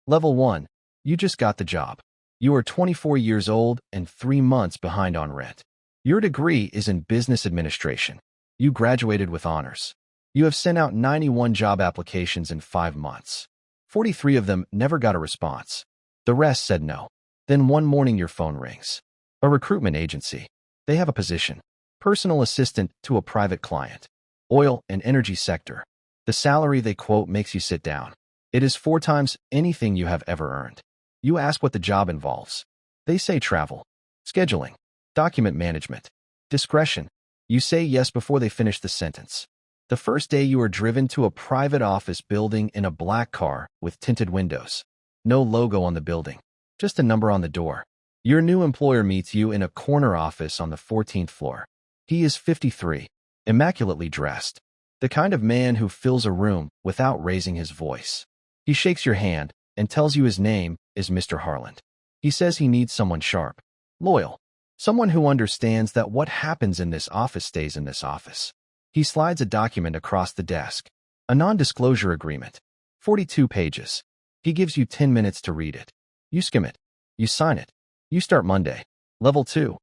Level 1. You just got the job. You are 24 years old and 3 months behind on rent. Your degree is in business administration. You graduated with honors. You have sent out 91 job applications in 5 months. 43 of them never got a response. The rest said no. Then one morning your phone rings. A recruitment agency. They have a position. Personal assistant to a private client. Oil and energy sector. The salary they quote makes you sit down. It is 4 times anything you have ever earned. You ask what the job involves. They say travel, scheduling, document management, discretion. You say yes before they finish the sentence. The first day you are driven to a private office building in a black car with tinted windows. No logo on the building, just a number on the door. Your new employer meets you in a corner office on the 14th floor. He is 53, immaculately dressed. The kind of man who fills a room without raising his voice. He shakes your hand and tells you his name is Mr. Harland. He says he needs someone sharp, loyal, someone who understands that what happens in this office stays in this office. He slides a document across the desk, a non-disclosure agreement, 42 pages. He gives you 10 minutes to read it. You skim it. You sign it. You start Monday. Level 2.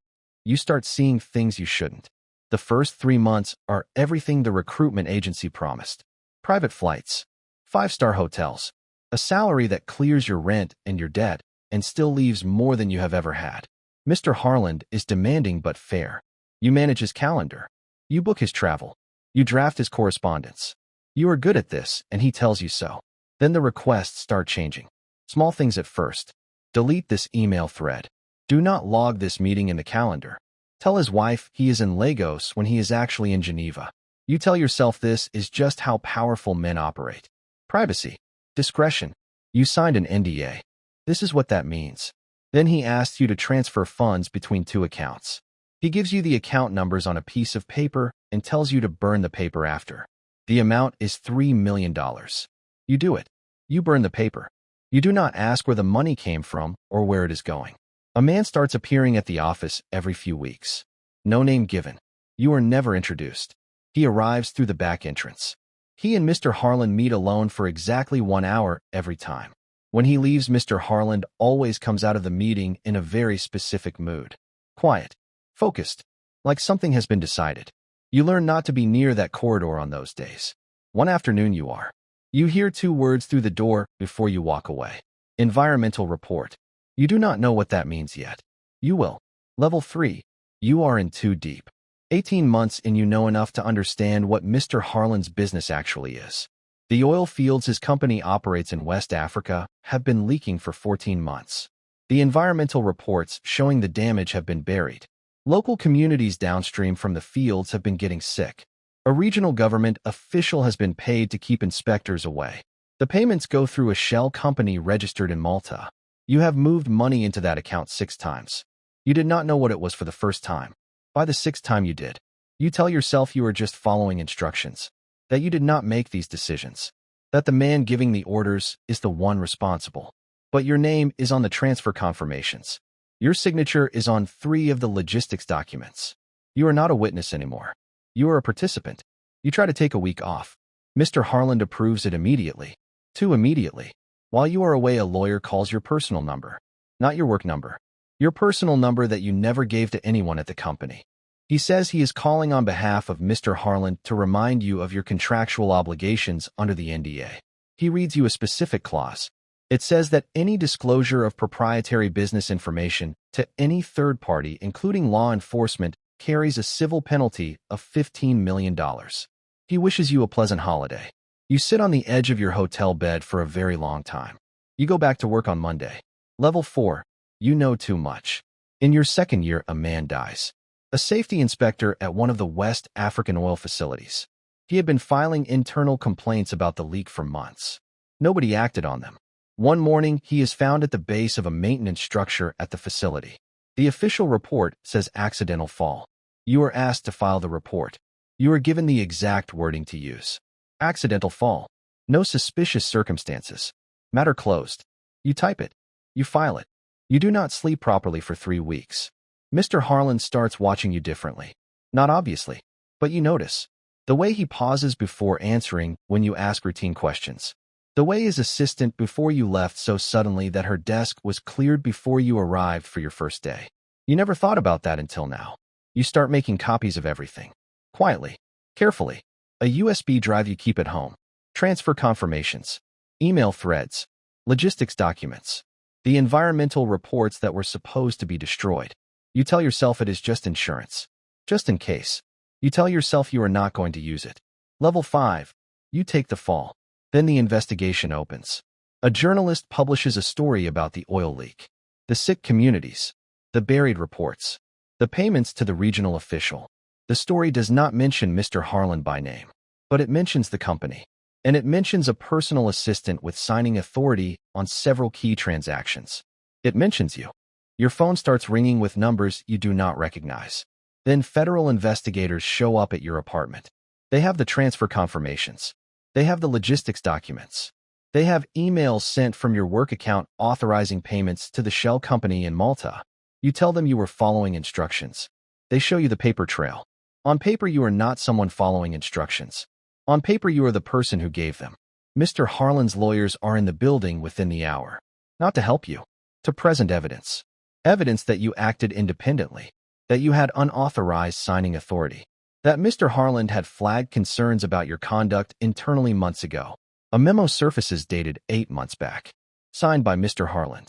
You start seeing things you shouldn't. The first 3 months are everything the recruitment agency promised. Private flights, 5-star hotels, a salary that clears your rent and your debt and still leaves more than you have ever had. Mr. Harland is demanding but fair. You manage his calendar. You book his travel. You draft his correspondence. You are good at this, and he tells you so. Then the requests start changing. Small things at first. Delete this email thread. Do not log this meeting in the calendar. Tell his wife he is in Lagos when he is actually in Geneva. You tell yourself this is just how powerful men operate. Privacy. Discretion. You signed an NDA. This is what that means. Then he asks you to transfer funds between 2 accounts. He gives you the account numbers on a piece of paper and tells you to burn the paper after. The amount is $3 million. You do it. You burn the paper. You do not ask where the money came from or where it is going. A man starts appearing at the office every few weeks. No name given. You are never introduced. He arrives through the back entrance. He and Mr. Harland meet alone for exactly 1 hour every time. When he leaves, Mr. Harland always comes out of the meeting in a very specific mood. Quiet. Focused. Like something has been decided. You learn not to be near that corridor on those days. One afternoon you are. You hear 2 words through the door before you walk away. Environmental report. You do not know what that means yet. You will. Level 3. You are in too deep. 18 months and you know enough to understand what Mr. Harland's business actually is. The oil fields his company operates in West Africa have been leaking for 14 months. The environmental reports showing the damage have been buried. Local communities downstream from the fields have been getting sick. A regional government official has been paid to keep inspectors away. The payments go through a shell company registered in Malta. You have moved money into that account 6 times. You did not know what it was for the first time. By the 6th time you did, you tell yourself you are just following instructions, that you did not make these decisions, that the man giving the orders is the one responsible. But your name is on the transfer confirmations. Your signature is on 3 of the logistics documents. You are not a witness anymore. You are a participant. You try to take a week off. Mr. Harland approves it immediately. Too immediately. While you are away, a lawyer calls your personal number, not your work number. Your personal number that you never gave to anyone at the company. He says he is calling on behalf of Mr. Harland to remind you of your contractual obligations under the NDA. He reads you a specific clause. It says that any disclosure of proprietary business information to any third party, including law enforcement, carries a civil penalty of $15 million. He wishes you a pleasant holiday. You sit on the edge of your hotel bed for a very long time. You go back to work on Monday. Level 4. You know too much. In your 2nd year, a man dies. A safety inspector at one of the West African oil facilities. He had been filing internal complaints about the leak for months. Nobody acted on them. One morning, he is found at the base of a maintenance structure at the facility. The official report says accidental fall. You are asked to file the report. You are given the exact wording to use. Accidental fall. No suspicious circumstances. Matter closed. You type it. You file it. You do not sleep properly for 3 weeks. Mr. Harland starts watching you differently. Not obviously, but you notice. The way he pauses before answering when you ask routine questions. The way his assistant before you left so suddenly that her desk was cleared before you arrived for your first day. You never thought about that until now. You start making copies of everything. Quietly, carefully. A USB drive you keep at home. Transfer confirmations. Email threads. Logistics documents. The environmental reports that were supposed to be destroyed. You tell yourself it is just insurance. Just in case. You tell yourself you are not going to use it. Level 5. You take the fall. Then the investigation opens. A journalist publishes a story about the oil leak, the sick communities, the buried reports, the payments to the regional official. The story does not mention Mr. Harlan by name, but it mentions the company, and it mentions a personal assistant with signing authority on several key transactions. It mentions you. Your phone starts ringing with numbers you do not recognize. Then federal investigators show up at your apartment. They have the transfer confirmations. They have the logistics documents. They have emails sent from your work account authorizing payments to the shell company in Malta. You tell them you were following instructions. They show you the paper trail. On paper, you are not someone following instructions. On paper, you are the person who gave them. Mr. Harlan's lawyers are in the building within the hour. Not to help you. To present evidence. Evidence that you acted independently. That you had unauthorized signing authority. That Mr. Harlan had flagged concerns about your conduct internally months ago. A memo surfaces dated 8 months back, signed by Mr. Harlan,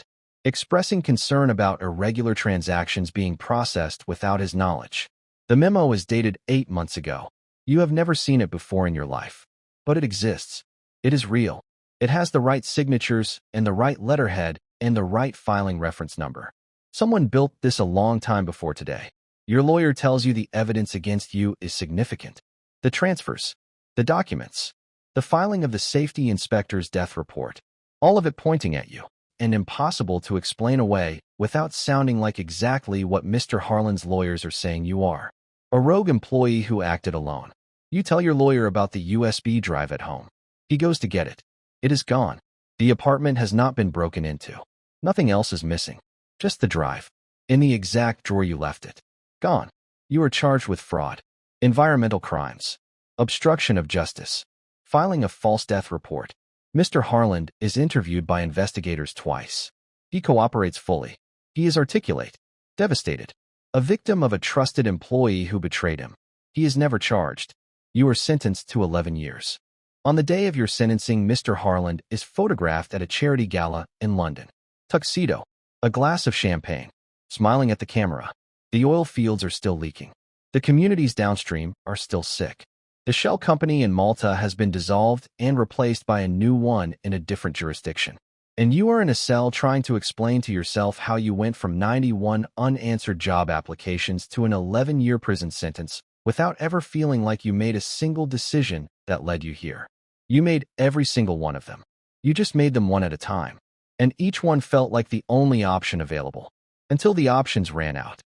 expressing concern about irregular transactions being processed without his knowledge. The memo is dated 8 months ago. You have never seen it before in your life. But it exists. It is real. It has the right signatures and the right letterhead and the right filing reference number. Someone built this a long time before today. Your lawyer tells you the evidence against you is significant. The transfers, the documents, the filing of the safety inspector's death report, all of it pointing at you, and impossible to explain away without sounding like exactly what Mr. Harlan's lawyers are saying you are. A rogue employee who acted alone. You tell your lawyer about the USB drive at home. He goes to get it. It is gone. The apartment has not been broken into. Nothing else is missing. Just the drive. In the exact drawer you left it. Gone. You are charged with fraud, environmental crimes, obstruction of justice, filing a false death report. Mr. Harlan is interviewed by investigators twice. He cooperates fully. He is articulate, devastated, a victim of a trusted employee who betrayed him. He is never charged. You are sentenced to 11 years. On the day of your sentencing, Mr. Harlan is photographed at a charity gala in London. Tuxedo, a glass of champagne, smiling at the camera. The oil fields are still leaking. The communities downstream are still sick. The shell company in Malta has been dissolved and replaced by a new one in a different jurisdiction. And you are in a cell trying to explain to yourself how you went from 91 unanswered job applications to an 11-year prison sentence without ever feeling like you made a single decision that led you here. You made every single one of them. You just made them one at a time. And each one felt like the only option available. Until the options ran out.